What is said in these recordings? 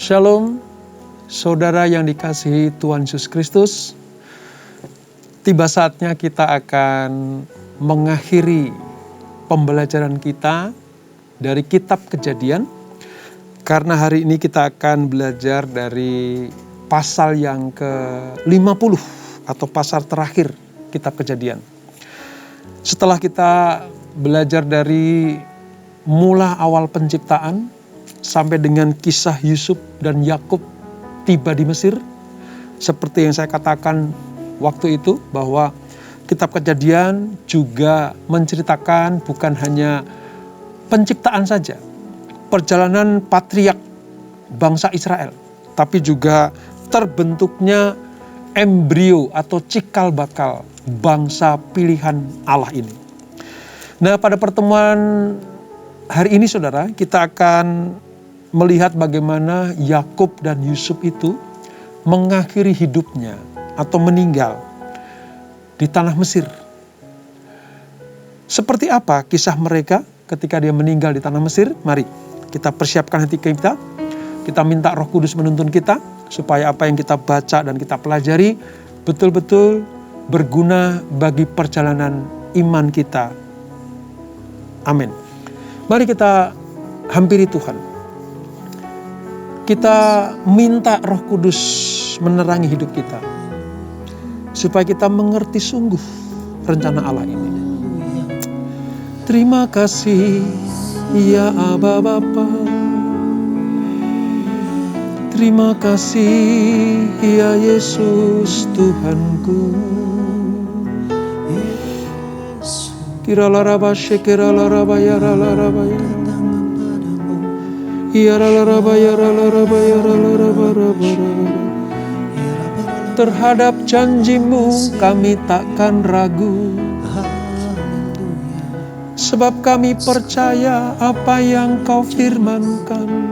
Shalom, saudara yang dikasihi Tuhan Yesus Kristus. Tiba saatnya kita akan mengakhiri pembelajaran kita dari kitab Kejadian. Karena hari ini kita akan belajar dari pasal yang ke-50 atau pasal terakhir kitab Kejadian. Setelah kita belajar dari mula awal penciptaan sampai dengan kisah Yusuf dan Yakub tiba di Mesir. Seperti yang saya katakan waktu itu, bahwa kitab Kejadian juga menceritakan bukan hanya penciptaan saja, perjalanan patriark bangsa Israel, tapi juga terbentuknya embrio atau cikal bakal bangsa pilihan Allah ini. Nah, pada pertemuan hari ini saudara, kita akan melihat bagaimana Yakub dan Yusuf itu mengakhiri hidupnya atau meninggal di tanah Mesir. Seperti apa kisah mereka ketika dia meninggal di tanah Mesir? Mari kita persiapkan hati kita. Kita minta Roh Kudus menuntun kita supaya apa yang kita baca dan kita pelajari betul-betul berguna bagi perjalanan iman kita. Amin. Mari kita hampiri Tuhan. Kita minta Roh Kudus menerangi hidup kita, supaya kita mengerti sungguh rencana Allah ini. Terima kasih ya Aba Bapa. Terima kasih ya Yesus Tuhanku. Kiralaraba shekiralaraba yaralaraba yaralaraba. Terhadap janjimu kami takkan ragu, sebab kami percaya apa yang kau firmankan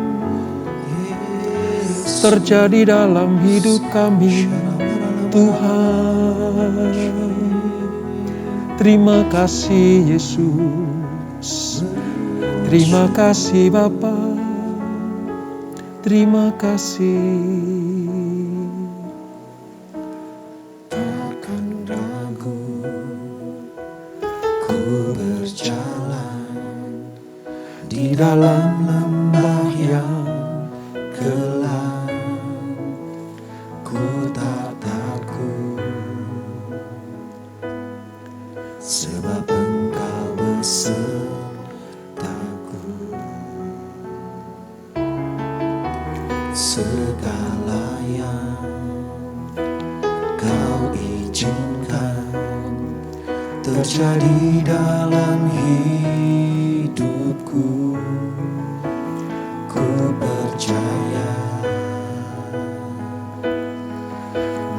terjadi dalam hidup kami, Tuhan. Terima kasih Yesus, terima kasih Bapa. Terima kasih. Takkan ragu, ku berjalan di dalam lembah yang gelap. Ku tak takut, sebab Engkau besertaku. Segala yang kau izinkan terjadi dalam hidupku, ku percaya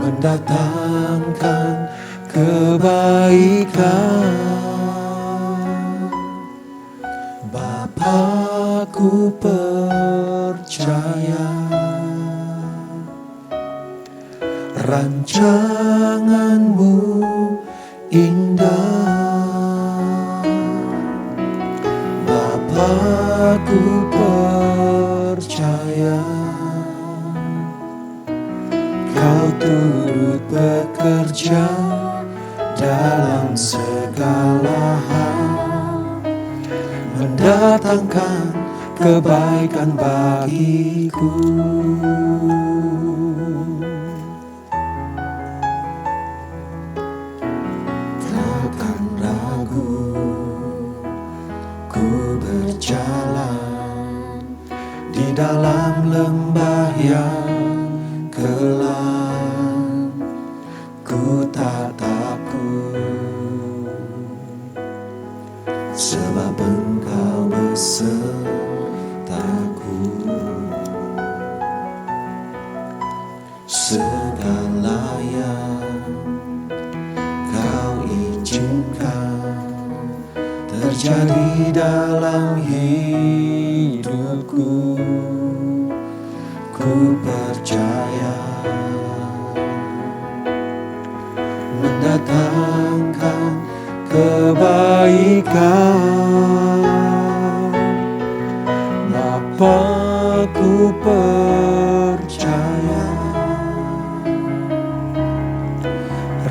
mendatangkan kebaikan. Bapa-Ku percaya rancangan-Mu indah. Bapa-Ku percaya Kau turut bekerja dalam segala hal, mendatangkan kebaikan bagiku. Takkan ragu, ku berjalan di dalam lembah yang gelap, ku tak takut, sebab Engkau besertaku. Segala yang Kau izinkan terjadi dalam hidupku, ku percaya mendatangkan kebaikan. Bapa ku percaya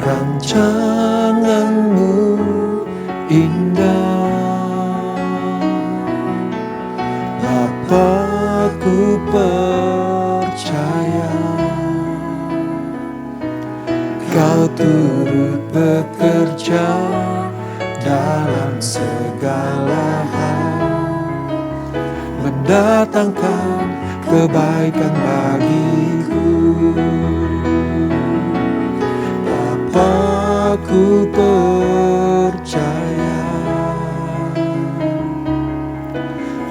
rancangan-Mu indah. Bapa, ku percaya Kau turut bekerja dalam segala hal, mendatangkan kebaikan bagiku. Bapa, ku percaya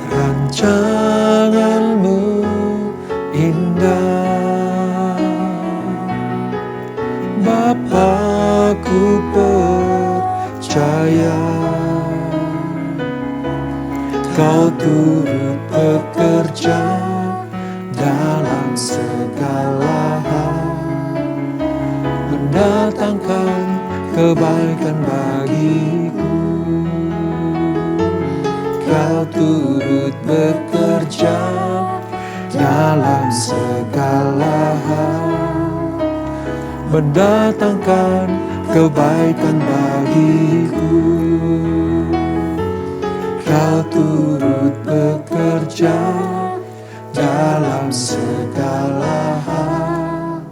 rancangan-Mu indah. Bapa, ku percaya Kau turut bekerja dalam segala hal, mendatangkan kebaikan bagiku. Kau turut bekerja dalam segala hal, mendatangkan kebaikan bagiku. Kau turut bekerja dalam segala hal,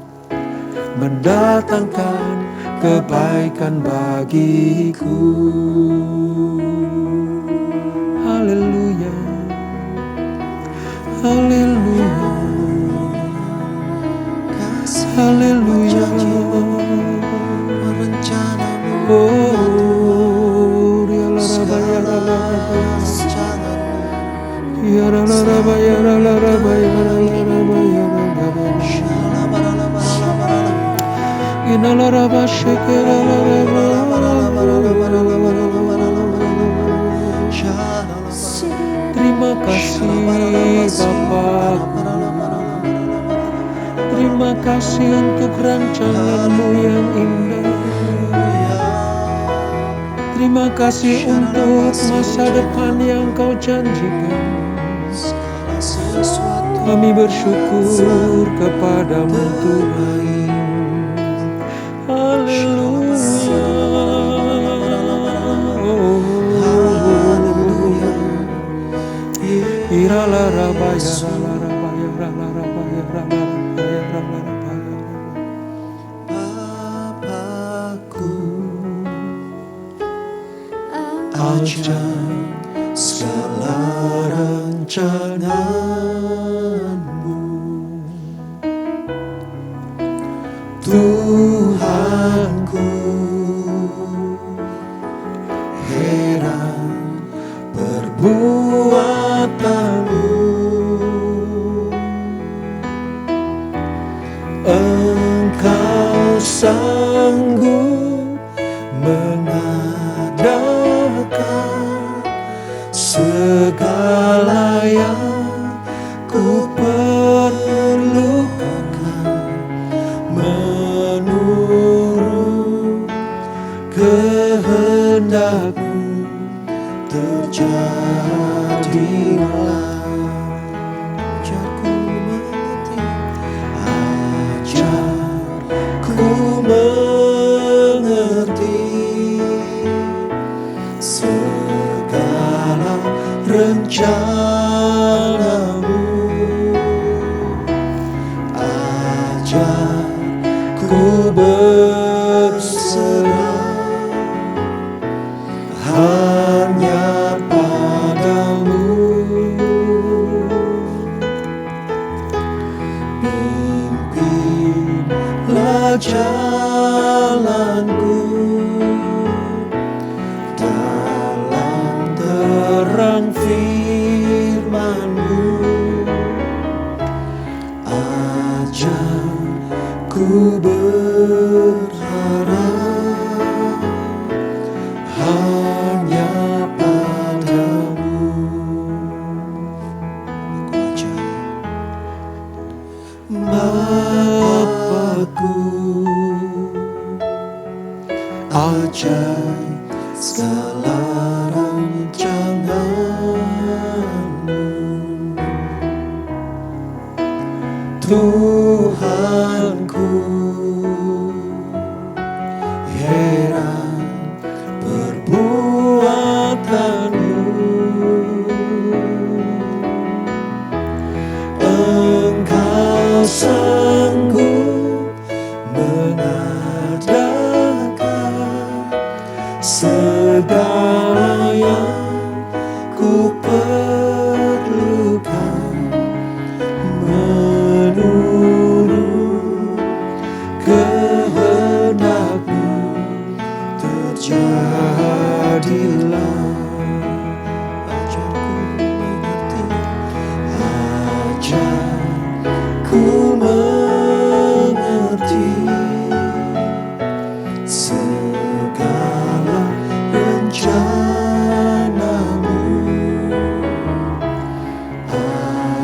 mendatangkan kebaikan bagiku. Haleluya, haleluya, haleluya. Oh, terima kasih Bapa. Terima kasih untuk rancangan-Mu yang indah. Terima kasih untuk masa depan yang Kau janjikan. Kami bersyukur kepadamu Tuhan. Haleluya. Bapakku, ajaib segala rancangan-Mu, Tuhanku, heran perbuatan-Mu. Engkau sanggup mengadakan segala yang ku perlukan, menurut kehendak-Mu terjadilah. Ku mengerti segala rencana-Mu. Ajar ku berserah hanya padamu. Pimpinlah jalanku dalam terang firman-Mu. Ajar ku berharap hanya padamu. Bapakku, ajaib segala rancangan-Mu, Tuhanku, heran perbuatanmu. Engkau sanggup mengadakan segala yang ku perlukan, menurut kehendak-Mu terjadilah. Ajarku mengerti segala rencana-Mu.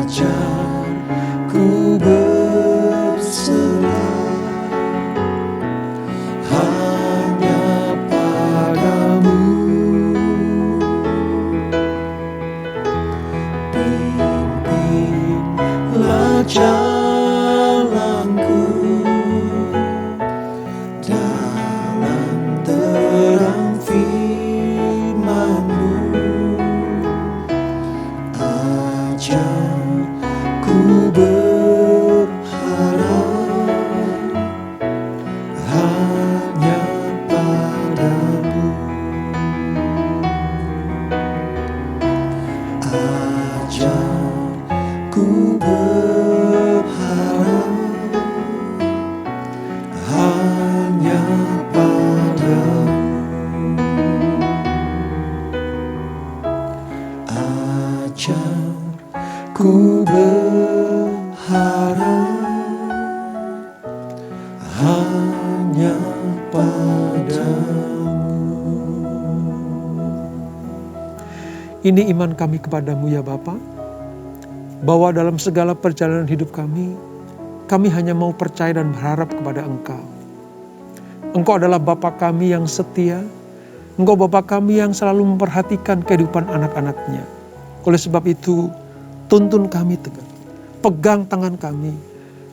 Ajarku berserah hanya padamu. Pimpinlah jalanku dalam terang firman-Mu. Ajarku berharap hanya padamu. Ajarku berharap hanya padamu. Ajarku berharap hanya padamu. Ini iman kami kepadamu ya Bapa, bahwa dalam segala perjalanan hidup kami hanya mau percaya dan berharap kepada Engkau. Engkau adalah Bapa kami yang setia, Engkau Bapa kami yang selalu memperhatikan kehidupan anak-anaknya. Oleh sebab itu, tuntun kami tegak, pegang tangan kami,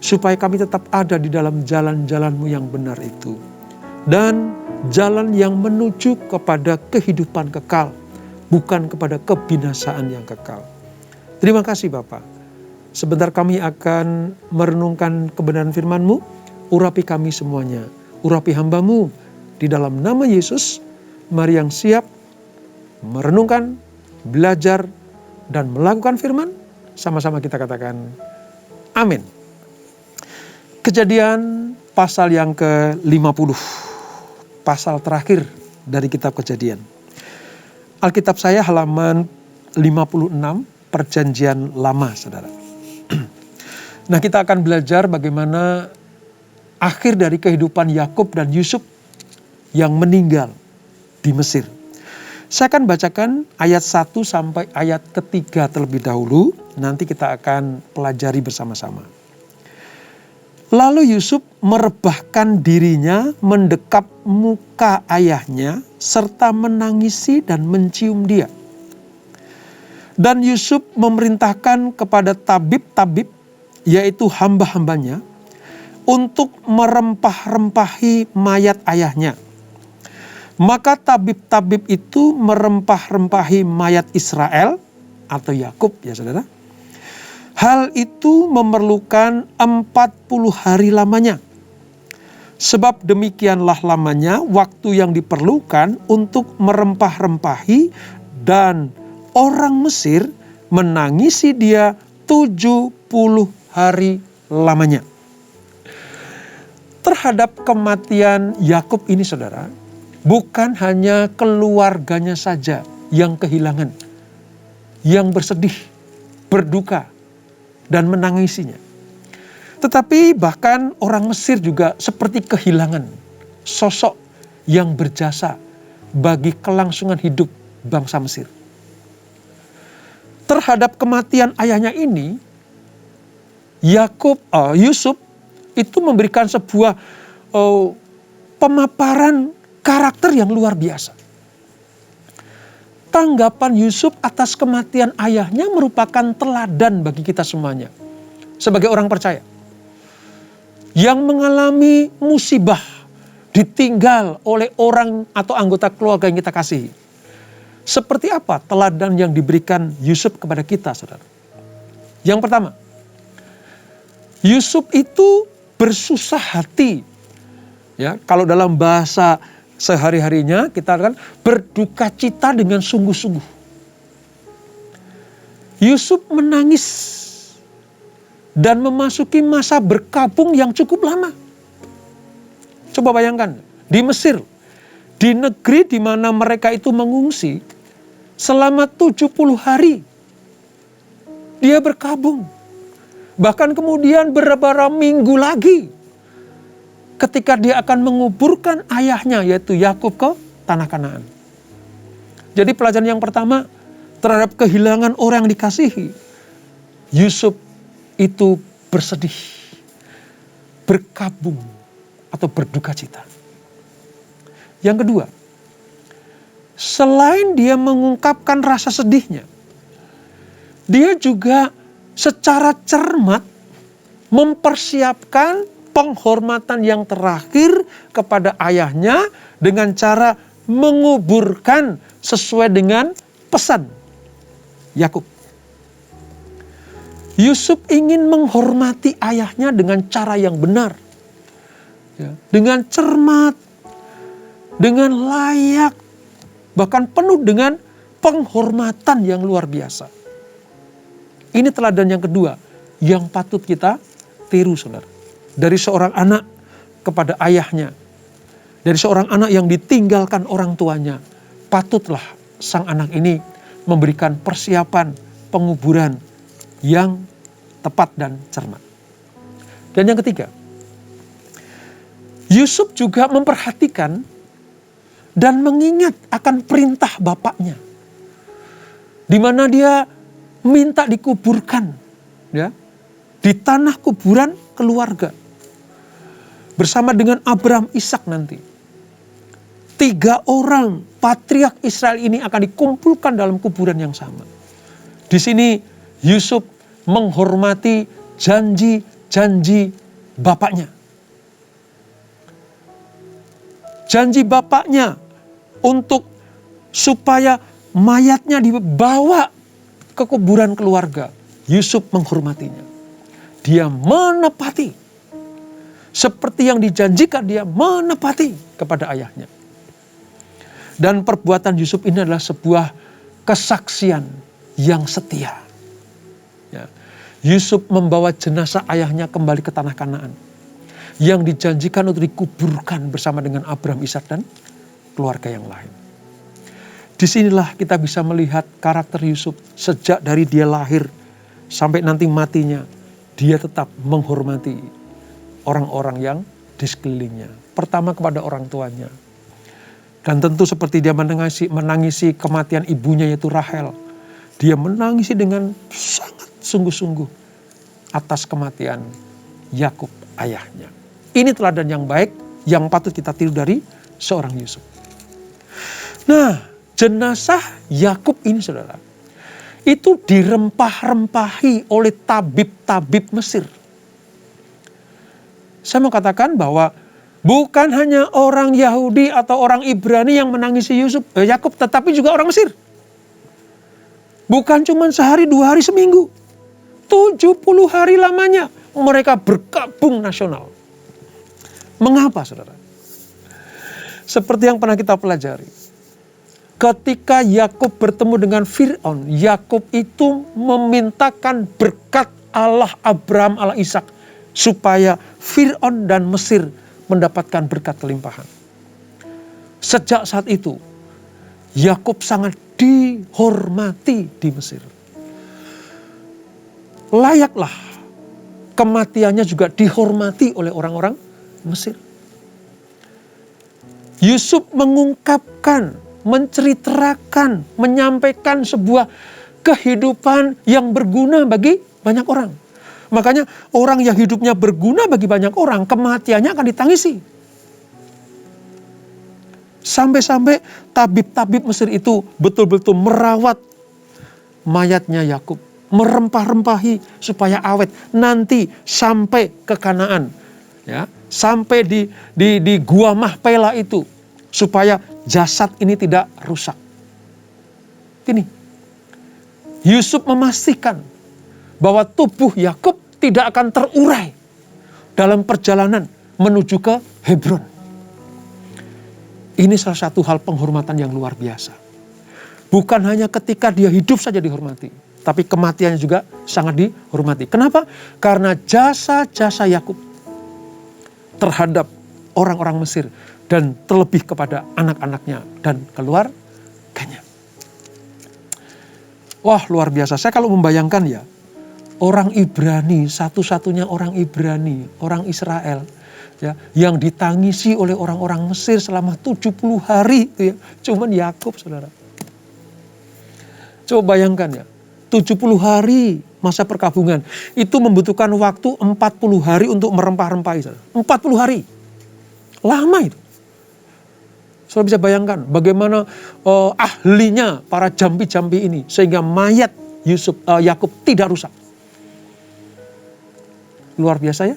supaya kami tetap ada di dalam jalan-jalan-Mu yang benar itu. Dan jalan yang menuju kepada kehidupan kekal, bukan kepada kebinasaan yang kekal. Terima kasih Bapa. Sebentar kami akan merenungkan kebenaran firman-Mu. Urapi kami semuanya. Urapi hamba-Mu. Di dalam nama Yesus, mari yang siap merenungkan, belajar, dan melakukan firman. Sama-sama kita katakan, amin. Kejadian pasal yang ke-50. Pasal terakhir dari kitab Kejadian. Alkitab saya halaman 56, Perjanjian Lama, saudara. Nah, kita akan belajar bagaimana akhir dari kehidupan Yakub dan Yusuf yang meninggal di Mesir. Saya akan bacakan ayat 1 sampai ayat ketiga terlebih dahulu. Nanti kita akan pelajari bersama-sama. Lalu Yusuf merebahkan dirinya mendekap muka ayahnya serta menangisi dan mencium dia. Dan Yusuf memerintahkan kepada tabib-tabib, yaitu hamba-hambanya, untuk merempah-rempahi mayat ayahnya. Maka tabib-tabib itu merempah-rempahi mayat Israel atau Yakub ya saudara. Hal itu memerlukan 40 hari lamanya. Sebab demikianlah lamanya waktu yang diperlukan untuk merempah-rempahi, dan orang Mesir menangisi dia 70 hari lamanya. Terhadap kematian Yakub ini saudara, bukan hanya keluarganya saja yang kehilangan, yang bersedih, berduka, dan menangisinya. Tetapi bahkan orang Mesir juga seperti kehilangan sosok yang berjasa bagi kelangsungan hidup bangsa Mesir. Terhadap kematian ayahnya ini, Yusuf itu memberikan sebuah pemaparan karakter yang luar biasa. Tanggapan Yusuf atas kematian ayahnya merupakan teladan bagi kita semuanya sebagai orang percaya. yang mengalami musibah, ditinggal oleh orang atau anggota keluarga yang kita kasihi. Seperti apa teladan yang diberikan Yusuf kepada kita, saudara? Yang pertama, Yusuf itu bersusah hati. Ya, kalau dalam bahasa sehari-harinya kita kan berduka cita dengan sungguh-sungguh. Yusuf menangis dan memasuki masa berkabung yang cukup lama. Coba bayangkan, di Mesir, di negeri di mana mereka itu mengungsi, selama 70 hari dia berkabung. Bahkan kemudian beberapa minggu lagi ketika dia akan menguburkan ayahnya yaitu Yakub ke tanah Kanaan. Jadi pelajaran yang pertama terhadap kehilangan orang yang dikasihi, Yusuf itu bersedih, berkabung atau berduka cita. Yang kedua, selain dia mengungkapkan rasa sedihnya, dia juga secara cermat mempersiapkan penghormatan yang terakhir kepada ayahnya dengan cara menguburkan sesuai dengan pesan Yakub. Yusuf ingin menghormati ayahnya dengan cara yang benar, ya, dengan cermat, dengan layak, bahkan penuh dengan penghormatan yang luar biasa. Ini teladan yang kedua yang patut kita tiru, saudara. Dari seorang anak kepada ayahnya, dari seorang anak yang ditinggalkan orang tuanya, patutlah sang anak ini memberikan persiapan penguburan yang tepat dan cermat. Dan yang ketiga, Yusuf juga memperhatikan dan mengingat akan perintah bapaknya, di mana dia minta dikuburkan, ya, di tanah kuburan keluarga bersama dengan Abraham, Ishak nanti. 3 orang patriark Israel ini akan dikumpulkan dalam kuburan yang sama. Di sini Yusuf menghormati janji-janji bapaknya. Janji bapaknya untuk supaya mayatnya dibawa ke kuburan keluarga. Yusuf menghormatinya. Dia menepati. Seperti yang dijanjikan, dia menepati kepada ayahnya. Dan perbuatan Yusuf ini adalah sebuah kesaksian yang setia. Ya. Yusuf membawa jenazah ayahnya kembali ke tanah Kanaan yang dijanjikan untuk dikuburkan bersama dengan Abraham, Ishak dan keluarga yang lain. Disinilah kita bisa melihat karakter Yusuf sejak dari dia lahir sampai nanti matinya. Dia tetap menghormati orang-orang yang di sekelilingnya. Pertama kepada orang tuanya. Dan tentu seperti dia menangisi kematian ibunya yaitu Rahel. Dia menangisi dengan sangat sungguh-sungguh atas kematian Yakub ayahnya. Ini teladan yang baik yang patut kita tiru dari seorang Yusuf. Nah, jenazah Yakub ini, saudara, itu dirempah-rempahi oleh tabib-tabib Mesir. Saya mau katakan bahwa bukan hanya orang Yahudi atau orang Ibrani yang menangisi Yakub, tetapi juga orang Mesir. Bukan cuma sehari, 2 hari, seminggu. 70 hari lamanya mereka berkabung nasional. Mengapa, saudara? Seperti yang pernah kita pelajari. Ketika Yakub bertemu dengan Fir'aun, Yakub itu memintakan berkat Allah Abraham, Allah Ishak, supaya Fir'aun dan Mesir mendapatkan berkat kelimpahan. Sejak saat itu, Yakub sangat dihormati di Mesir. Layaklah kematiannya juga dihormati oleh orang-orang Mesir. Yusuf mengungkapkan, menceritakan, menyampaikan sebuah kehidupan yang berguna bagi banyak orang. Makanya orang yang hidupnya berguna bagi banyak orang, kematiannya akan ditangisi. Sampai-sampai tabib-tabib Mesir itu betul-betul merawat mayatnya Yakub, merempah-rempahi supaya awet nanti sampai ke Kanaan. ya, sampai di gua Mahpela itu, supaya jasad ini tidak rusak. Ini Yusuf memastikan bahwa tubuh Yakub tidak akan terurai dalam perjalanan menuju ke Hebron. Ini salah satu hal penghormatan yang luar biasa. Bukan hanya ketika dia hidup saja dihormati, tapi kematiannya juga sangat dihormati. Kenapa? Karena jasa-jasa Yakub terhadap orang-orang Mesir dan terlebih kepada anak-anaknya dan keluarganya. Wah, luar biasa. Saya kalau membayangkan ya, orang Ibrani, satu-satunya orang Ibrani, orang Israel, ya, yang ditangisi oleh orang-orang Mesir selama 70 hari, ya, cuman Yakub, saudara. Coba bayangkan ya, 70 hari masa perkabungan, itu membutuhkan waktu 40 hari untuk merempah-rempahi, saudara. 40 hari, lama itu. Saudara bisa bayangkan bagaimana ahlinya para jampi-jampi ini sehingga mayat Yakub tidak rusak. Luar biasa ya.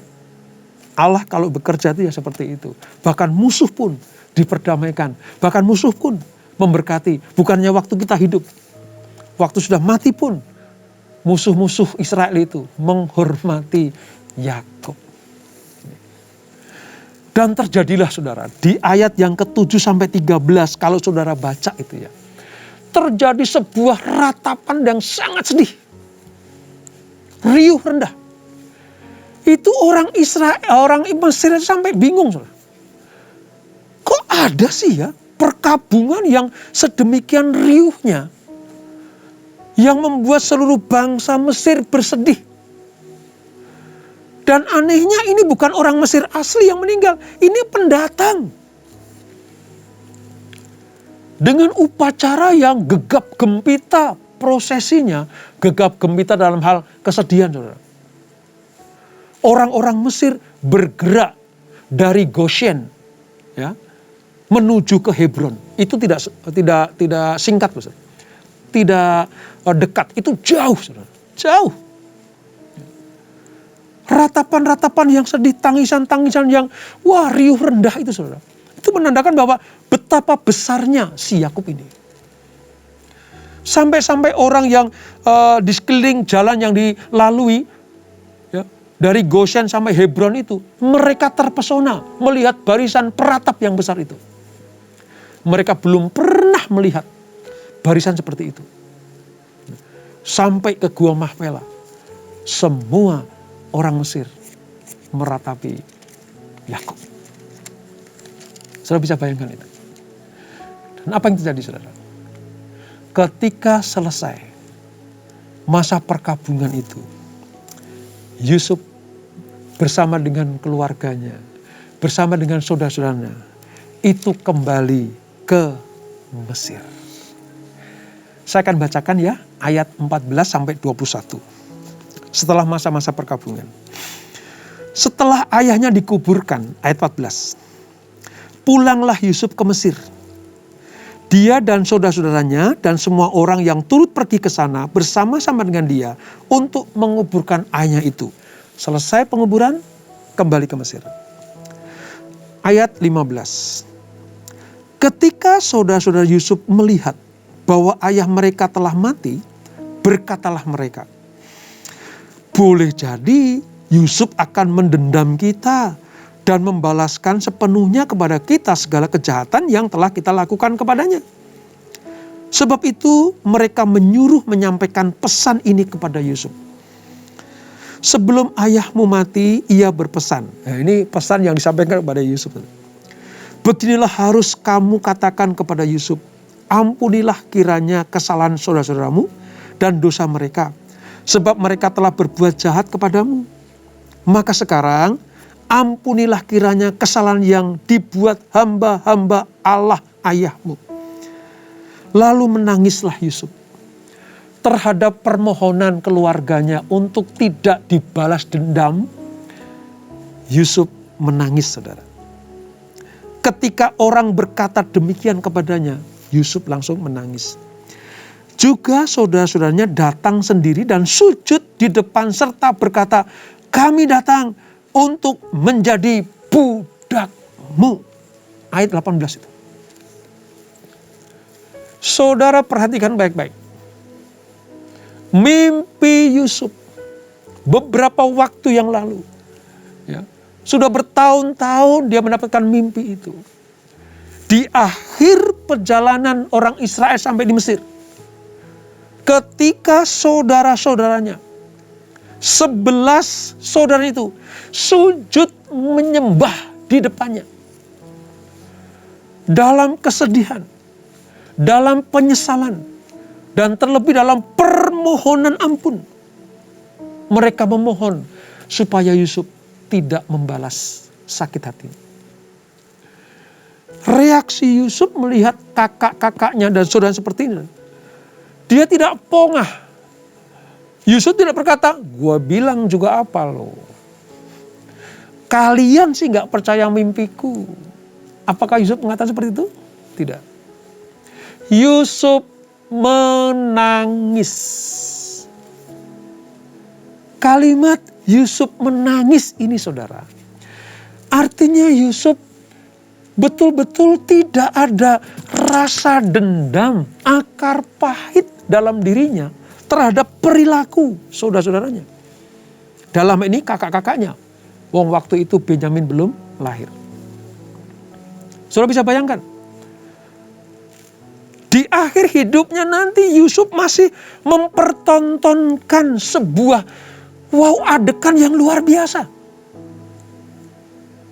Allah kalau bekerja itu ya seperti itu. Bahkan musuh pun diperdamaikan. Bahkan musuh pun memberkati. Bukannya waktu kita hidup. Waktu sudah mati pun musuh-musuh Israel itu menghormati Yakub. Dan terjadilah saudara, di ayat yang ke-7 sampai 13, kalau saudara baca itu ya, terjadi sebuah ratapan yang sangat sedih. Riuh rendah. Itu orang Israel, orang Mesir sampai bingung. Saudara. Kok ada sih ya perkabungan yang sedemikian riuhnya, yang membuat seluruh bangsa Mesir bersedih. Dan anehnya ini bukan orang Mesir asli yang meninggal. Ini pendatang. Dengan upacara yang gegap gempita prosesinya. Gegap gempita dalam hal kesedihan, saudara. Orang-orang Mesir bergerak dari Goshen, ya, menuju ke Hebron. Itu tidak singkat, saudara. Tidak dekat. Itu jauh, saudara. Jauh. Ratapan-ratapan yang sedih, tangisan-tangisan yang riuh rendah itu, saudara. Itu menandakan bahwa betapa besarnya si Yakub ini. Sampai-sampai orang yang di sekeliling jalan yang dilalui, ya, dari Goshen sampai Hebron itu, mereka terpesona melihat barisan peratap yang besar itu. Mereka belum pernah melihat barisan seperti itu. Sampai ke Gua Mahpela, semua orang Mesir meratapi Yakub. Saudara bisa bayangkan itu. Dan apa yang terjadi, saudara? Ketika selesai masa perkabungan itu, Yusuf bersama dengan keluarganya, bersama dengan saudara-saudaranya, itu kembali ke Mesir. Saya akan bacakan ya ayat 14 sampai 21. Setelah masa-masa perkabungan. Setelah ayahnya dikuburkan, ayat 14. Pulanglah Yusuf ke Mesir. Dia dan saudara-saudaranya dan semua orang yang turut pergi ke sana bersama-sama dengan dia untuk menguburkan ayahnya itu. Selesai penguburan, kembali ke Mesir. Ayat 15. Ketika saudara-saudara Yusuf melihat bahwa ayah mereka telah mati, berkatalah mereka, boleh jadi Yusuf akan mendendam kita dan membalaskan sepenuhnya kepada kita segala kejahatan yang telah kita lakukan kepadanya. Sebab itu mereka menyuruh menyampaikan pesan ini kepada Yusuf. Sebelum ayahmu mati, ia berpesan. Nah, ini pesan yang disampaikan kepada Yusuf. Beginilah harus kamu katakan kepada Yusuf, ampunilah kiranya kesalahan saudara-saudaramu dan dosa mereka. Sebab mereka telah berbuat jahat kepadamu. Maka sekarang ampunilah kiranya kesalahan yang dibuat hamba-hamba Allah ayahmu. Lalu menangislah Yusuf terhadap permohonan keluarganya untuk tidak dibalas dendam. Yusuf menangis, saudara. Ketika orang berkata demikian kepadanya, Yusuf langsung menangis. Juga saudara-saudaranya datang sendiri dan sujud di depan serta berkata, kami datang untuk menjadi budakmu. Ayat 18 itu. Saudara perhatikan baik-baik. Mimpi Yusuf beberapa waktu yang lalu. Ya, sudah bertahun-tahun dia mendapatkan mimpi itu. Di akhir perjalanan orang Israel sampai di Mesir. Ketika saudara-saudaranya, 11 saudara itu sujud menyembah di depannya. Dalam kesedihan, dalam penyesalan, dan terlebih dalam permohonan ampun. Mereka memohon supaya Yusuf tidak membalas sakit hati. Reaksi Yusuf melihat kakak-kakaknya dan saudara seperti ini. Dia tidak pongah. Yusuf tidak berkata, gua bilang juga apa loh. Kalian sih gak percaya mimpiku. Apakah Yusuf mengatakan seperti itu? Tidak. Yusuf menangis. Kalimat Yusuf menangis ini saudara. Artinya Yusuf betul-betul tidak ada rasa dendam, akar pahit dalam dirinya terhadap perilaku saudara-saudaranya. Dalam ini kakak-kakaknya. Wong waktu itu Benyamin belum lahir. Saudara bisa bayangkan. Di akhir hidupnya nanti Yusuf masih mempertontonkan sebuah adegan yang luar biasa.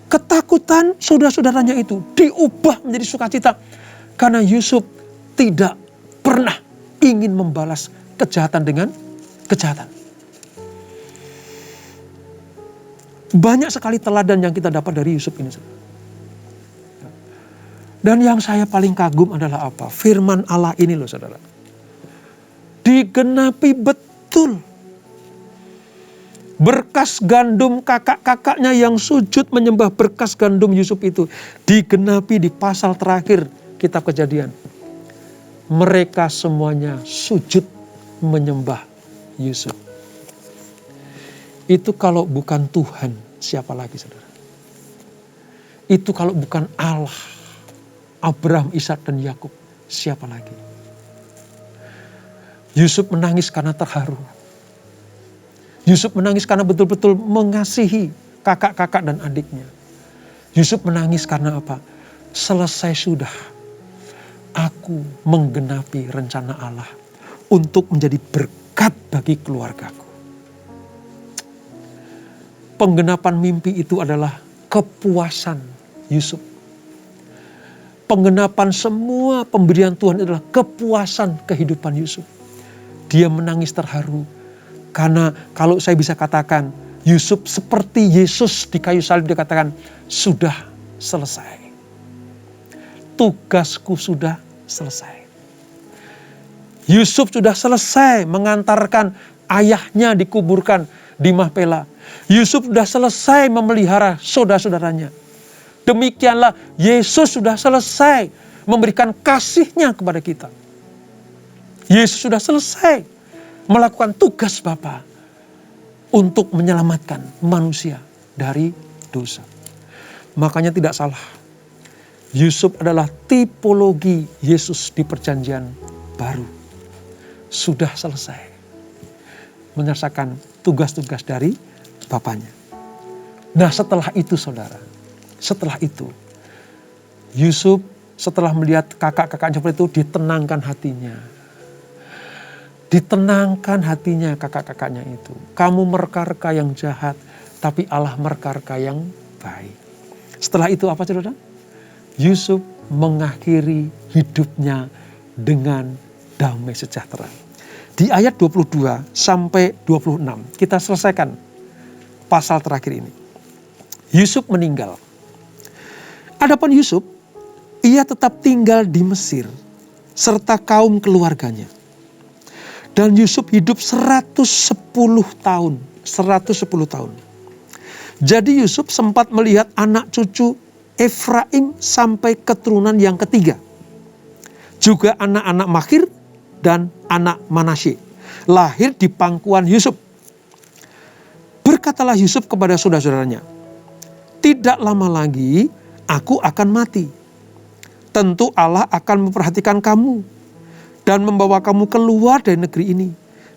Ketakutan saudara-saudaranya itu diubah menjadi sukacita. Karena Yusuf tidak pernah ingin membalas kejahatan dengan kejahatan. Banyak sekali teladan yang kita dapat dari Yusuf ini. Dan yang saya paling kagum adalah apa? Firman Allah ini loh saudara. Digenapi betul. Berkas gandum kakak-kakaknya yang sujud menyembah berkas gandum Yusuf itu digenapi di pasal terakhir kitab Kejadian. Mereka semuanya sujud menyembah Yusuf. Itu kalau bukan Tuhan, siapa lagi saudara? Itu kalau bukan Allah, Abraham, Ishak dan Yakub, siapa lagi? Yusuf menangis karena terharu. Yusuf menangis karena betul-betul mengasihi kakak-kakak dan adiknya. Yusuf menangis karena apa? Selesai sudah aku menggenapi rencana Allah untuk menjadi berkat bagi keluargaku. Penggenapan mimpi itu adalah kepuasan Yusuf. Penggenapan semua pemberian Tuhan adalah kepuasan kehidupan Yusuf. Dia menangis terharu. Karena kalau saya bisa katakan, Yusuf seperti Yesus di kayu salib, dia katakan, sudah selesai. Tugasku sudah selesai. Yusuf sudah selesai mengantarkan ayahnya dikuburkan di Mahpela. Yusuf sudah selesai memelihara saudara-saudaranya. Demikianlah Yesus sudah selesai memberikan kasih-Nya kepada kita. Yesus sudah selesai melakukan tugas Bapa untuk menyelamatkan manusia dari dosa. Makanya tidak salah. Yusuf adalah tipologi Yesus di perjanjian baru. Sudah selesai menyelesaikan tugas-tugas dari Bapaknya. Nah setelah itu saudara, setelah itu Yusuf setelah melihat kakak-kakaknya seperti itu ditenangkan hatinya. Ditenangkan hatinya kakak-kakaknya itu. Kamu mereka-reka yang jahat, tapi Allah mereka-reka yang baik. Setelah itu apa saudara? Yusuf mengakhiri hidupnya dengan damai sejahtera. Di ayat 22 sampai 26 kita selesaikan pasal terakhir ini. Yusuf meninggal. Adapun Yusuf, ia tetap tinggal di Mesir serta kaum keluarganya. Dan Yusuf hidup 110 tahun. 110 tahun. Jadi Yusuf sempat melihat anak cucu Efraim sampai keturunan yang ketiga. Juga anak-anak Makhir dan anak Manasye. Lahir di pangkuan Yusuf. Berkatalah Yusuf kepada saudara-saudaranya, tidak lama lagi aku akan mati. Tentu Allah akan memperhatikan kamu dan membawa kamu keluar dari negeri ini,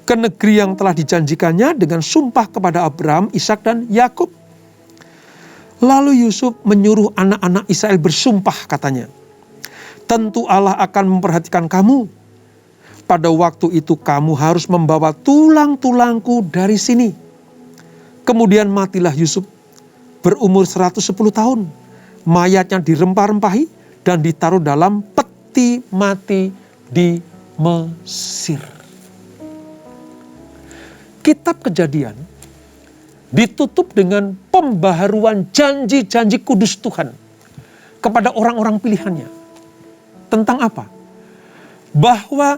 ke negeri yang telah dijanjikannya dengan sumpah kepada Abraham, Ishak dan Yakub. Lalu Yusuf menyuruh anak-anak Israel bersumpah, katanya, tentu Allah akan memperhatikan kamu. Pada waktu itu kamu harus membawa tulang-tulangku dari sini. Kemudian matilah Yusuf berumur 110 tahun. Mayatnya dirempah-rempahi dan ditaruh dalam peti mati di Mesir. Kitab Kejadian ditutup dengan pembaharuan janji-janji kudus Tuhan kepada orang-orang pilihannya. Tentang apa? Bahwa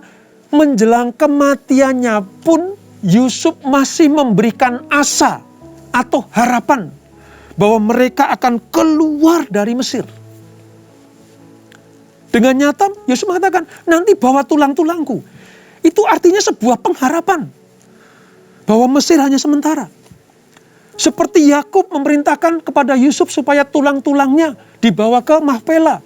menjelang kematiannya pun Yusuf masih memberikan asa atau harapan bahwa mereka akan keluar dari Mesir. Dengan nyata Yusuf mengatakan, nanti bawa tulang-tulangku. Itu artinya sebuah pengharapan bahwa Mesir hanya sementara. Seperti Yakub memerintahkan kepada Yusuf supaya tulang-tulangnya dibawa ke Mahpela,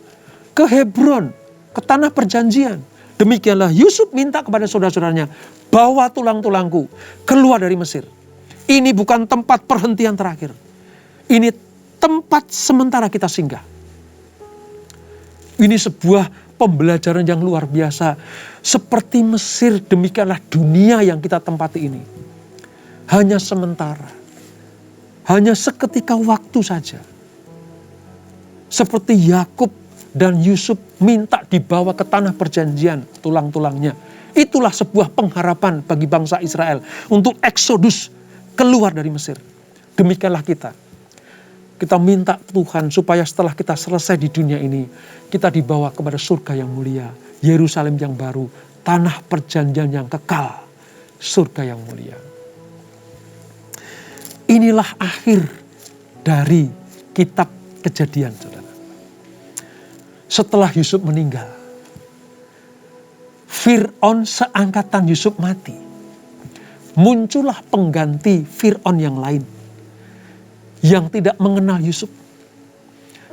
ke Hebron, ke tanah perjanjian. Demikianlah Yusuf minta kepada saudara-saudaranya, bawa tulang-tulangku keluar dari Mesir. Ini bukan tempat perhentian terakhir. Ini tempat sementara kita singgah. Ini sebuah pembelajaran yang luar biasa. Seperti Mesir, demikianlah dunia yang kita tempati ini. Hanya sementara. Hanya seketika waktu saja. Seperti Yakub dan Yusuf minta dibawa ke tanah perjanjian tulang-tulangnya. Itulah sebuah pengharapan bagi bangsa Israel untuk eksodus keluar dari Mesir. Demikianlah kita. Kita minta Tuhan supaya setelah kita selesai di dunia ini, kita dibawa kepada surga yang mulia, Yerusalem yang baru, tanah perjanjian yang kekal, surga yang mulia. Inilah akhir dari kitab Kejadian, saudara. Setelah Yusuf meninggal, Fir'aun seangkatan Yusuf mati. Muncullah pengganti Fir'aun yang lain, yang tidak mengenal Yusuf.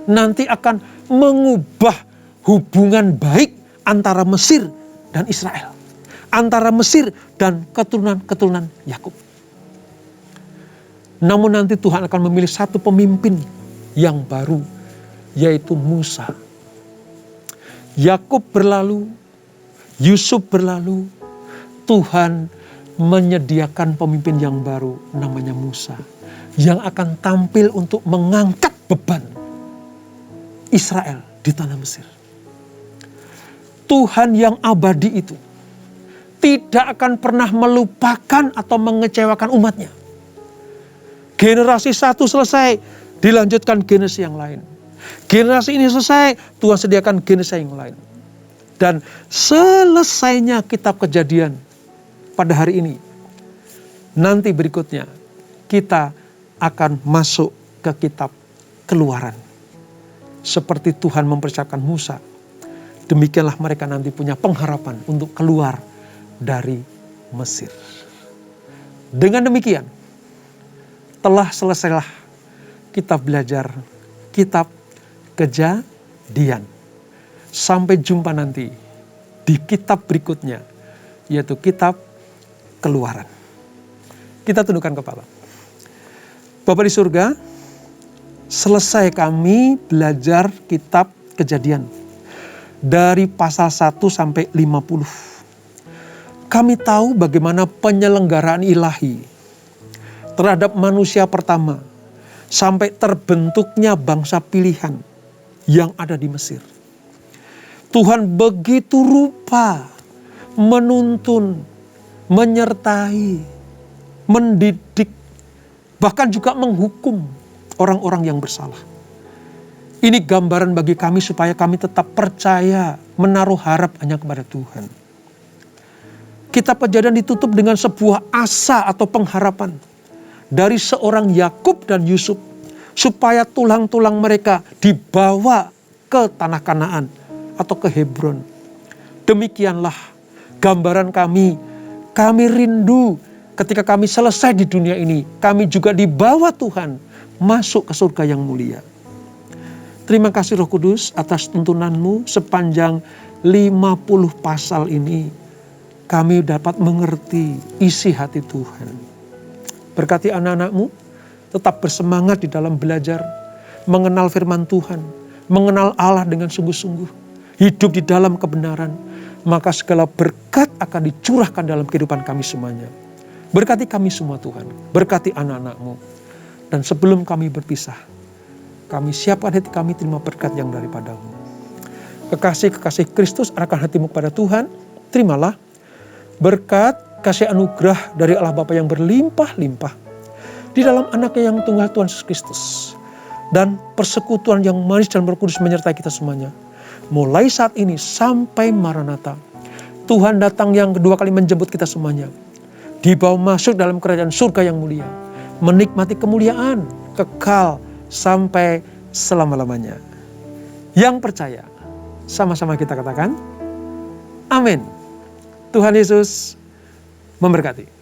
Nanti akan mengubah hubungan baik antara Mesir dan Israel. Antara Mesir dan keturunan-keturunan Yakub. Namun nanti Tuhan akan memilih satu pemimpin yang baru, yaitu Musa. Yakub berlalu, Yusuf berlalu, Tuhan menyediakan pemimpin yang baru namanya Musa, yang akan tampil untuk mengangkat beban Israel di tanah Mesir. Tuhan yang abadi itu tidak akan pernah melupakan atau mengecewakan umatnya. Generasi satu selesai, dilanjutkan generasi yang lain. Generasi ini selesai, Tuhan sediakan generasi yang lain. Dan selesainya kitab Kejadian pada hari ini, nanti berikutnya kita akan masuk ke kitab Keluaran. Seperti Tuhan mempersiapkan Musa, demikianlah mereka nanti punya pengharapan untuk keluar dari Mesir. Dengan demikian, telah selesailah kita belajar kitab Kejadian. Sampai jumpa nanti di kitab berikutnya, yaitu kitab Keluaran. Kita tundukkan kepala. Bapa di surga, selesai kami belajar kitab Kejadian. Dari pasal 1 sampai 50. Kami tahu bagaimana penyelenggaraan ilahi terhadap manusia pertama, sampai terbentuknya bangsa pilihan yang ada di Mesir. Tuhan begitu rupa menuntun, menyertai, mendidik, bahkan juga menghukum orang-orang yang bersalah. Ini gambaran bagi kami supaya kami tetap percaya, menaruh harap hanya kepada Tuhan. Kitab Kejadian ditutup dengan sebuah asa atau pengharapan dari seorang Yakub dan Yusuf, supaya tulang-tulang mereka dibawa ke tanah Kanaan atau ke Hebron. Demikianlah gambaran kami rindu ketika kami selesai di dunia ini, kami juga dibawa Tuhan masuk ke surga yang mulia. Terima kasih Roh Kudus atas tuntunan-Mu sepanjang 50 pasal ini. Kami dapat mengerti isi hati Tuhan. Berkati anak-anak-Mu, tetap bersemangat di dalam belajar, mengenal firman Tuhan, mengenal Allah dengan sungguh-sungguh, hidup di dalam kebenaran, maka segala berkat akan dicurahkan dalam kehidupan kami semuanya. Berkati kami semua Tuhan, berkati anak-anak-Mu. Dan sebelum kami berpisah, kami siapkan hati kami terima berkat yang daripada-Mu. Kekasih-kekasih Kristus, arahkan hatimu kepada Tuhan, terimalah berkat kasih anugerah dari Allah Bapa yang berlimpah-limpah di dalam anaknya yang tunggal Tuhan Yesus Kristus. Dan persekutuan yang manis dan berkudus menyertai kita semuanya. Mulai saat ini sampai Maranatha. Tuhan datang yang kedua kali menjemput kita semuanya. Dibawa masuk dalam kerajaan surga yang mulia. Menikmati kemuliaan kekal sampai selama-lamanya. Yang percaya, sama-sama kita katakan, amin. Tuhan Yesus memberkati.